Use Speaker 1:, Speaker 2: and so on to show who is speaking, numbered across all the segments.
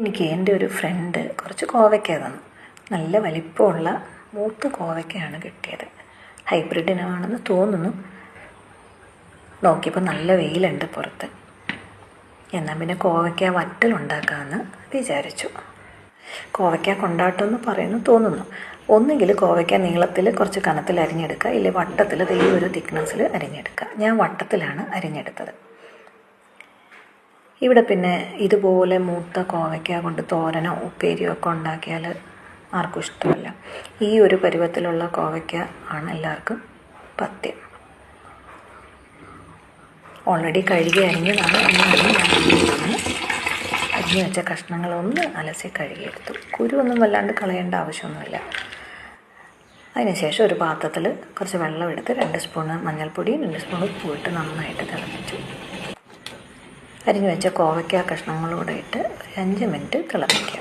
Speaker 1: എനിക്ക് എൻ്റെ ഒരു ഫ്രണ്ട് കുറച്ച് കോവയ്ക്ക തന്നു. നല്ല വലിപ്പമുള്ള മൂത്ത കോവയ്ക്കയാണ് കിട്ടിയത്. ഹൈബ്രിഡ് ഇനമാണെന്ന് തോന്നുന്നു. നോക്കിയപ്പോൾ നല്ല വെയിലുണ്ട് പുറത്ത്. എന്നാൽ പിന്നെ കോവയ്ക്ക വറ്റലുണ്ടാക്കാമെന്ന് വിചാരിച്ചു. കോവയ്ക്ക കൊണ്ടാട്ടമെന്ന് പറയുന്നു തോന്നുന്നു. ഒന്നുകിൽ കോവയ്ക്ക നീളത്തിൽ കുറച്ച് കനത്തിൽ അരിഞ്ഞെടുക്കുക, ഇല്ലെങ്കിൽ വട്ടത്തിൽ ഈ ഒരു തിക്നെസ്സിൽ അരിഞ്ഞെടുക്കുക. ഞാൻ വട്ടത്തിലാണ് അരിഞ്ഞെടുത്തത്. ഇവിടെ പിന്നെ ഇതുപോലെ മൂത്ത കോവയ്ക്ക കൊണ്ട് തോരനോ ഉപ്പേരിയോ ഒക്കെ ഉണ്ടാക്കിയാൽ ആർക്കും ഇഷ്ടമല്ല. ഈ ഒരു പരുവത്തിലുള്ള കോവയ്ക്ക ആണ് എല്ലാവർക്കും പഥ്യം. ഓൾറെഡി കഴുകി അരിഞ്ഞതാണ്. അരിഞ്ഞു വെച്ച കഷ്ണങ്ങളൊന്ന് അലസി കഴുകിയെടുത്തു. കുരുവൊന്നും വല്ലാണ്ട് കളയേണ്ട ആവശ്യമൊന്നുമില്ല. അതിനുശേഷം ഒരു പാത്രത്തിൽ കുറച്ച് വെള്ളം എടുത്ത് 2 സ്പൂണ് മഞ്ഞൾപ്പൊടിയും 2 സ്പൂൺ ഉപ്പും ഇട്ട് നന്നായിട്ട് തിളപ്പിച്ചു. അരിഞ്ഞു വെച്ച കോവയ്ക്ക കഷ്ണങ്ങളൂടെ ഇട്ട് 5 മിനിറ്റ് തിളപ്പിക്കുക.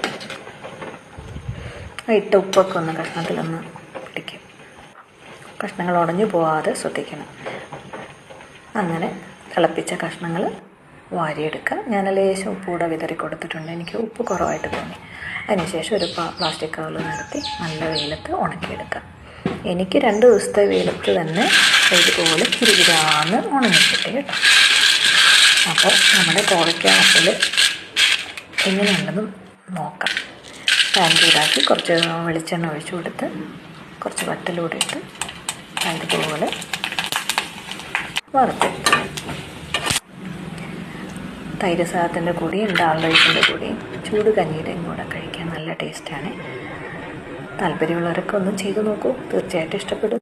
Speaker 1: ഇട്ട് ഉപ്പൊക്കെ ഒന്ന് കഷ്ണത്തിലൊന്ന് പിടിക്കും. കഷ്ണങ്ങൾ ഉടഞ്ഞു പോകാതെ ശ്രദ്ധിക്കണം. അങ്ങനെ തിളപ്പിച്ച കഷ്ണങ്ങൾ വാരിയെടുക്കുക. ഞാൻ ലേശം ഉപ്പ് കൂടെ വിതറി കൊടുത്തിട്ടുണ്ട്. എനിക്ക് ഉപ്പ് കുറവായിട്ട് തോന്നി. അതിനുശേഷം ഒരു പ്ലാസ്റ്റിക് കവറിൽ നിർത്തി നല്ല വെയിലത്ത് ഉണക്കിയെടുക്കുക. എനിക്ക് 2 ദിവസത്തെ വെയിലത്ത് തന്നെ ഇതുപോലെ കിരികിരാന്ന് ഉണങ്ങിക്കിട്ടി കേട്ടോ. അപ്പോൾ നമ്മുടെ കോവയ്ക്ക വറ്റൽ എങ്ങനെയുണ്ടെന്ന് നോക്കാം. പാൻ ചൂടാക്കി കുറച്ച് വെളിച്ചെണ്ണ ഒഴിച്ചു കൊടുത്ത് കുറച്ച് വറ്റലൂടെ ഇട്ട് ഇതുപോലെ വറുത്തെടുത്തു. തൈര് സാദത്തിൻ്റെ കൂടിയും ഡാൽ റൈസിൻ്റെ കൂടിയും ചൂട് കഞ്ഞിയുടെയും കൂടെ കഴിക്കാൻ നല്ല ടേസ്റ്റാണ്. താല്പര്യമുള്ളവരൊക്കെ ഒന്ന് ചെയ്തു നോക്കൂ. തീർച്ചയായിട്ടും ഇഷ്ടപ്പെടും.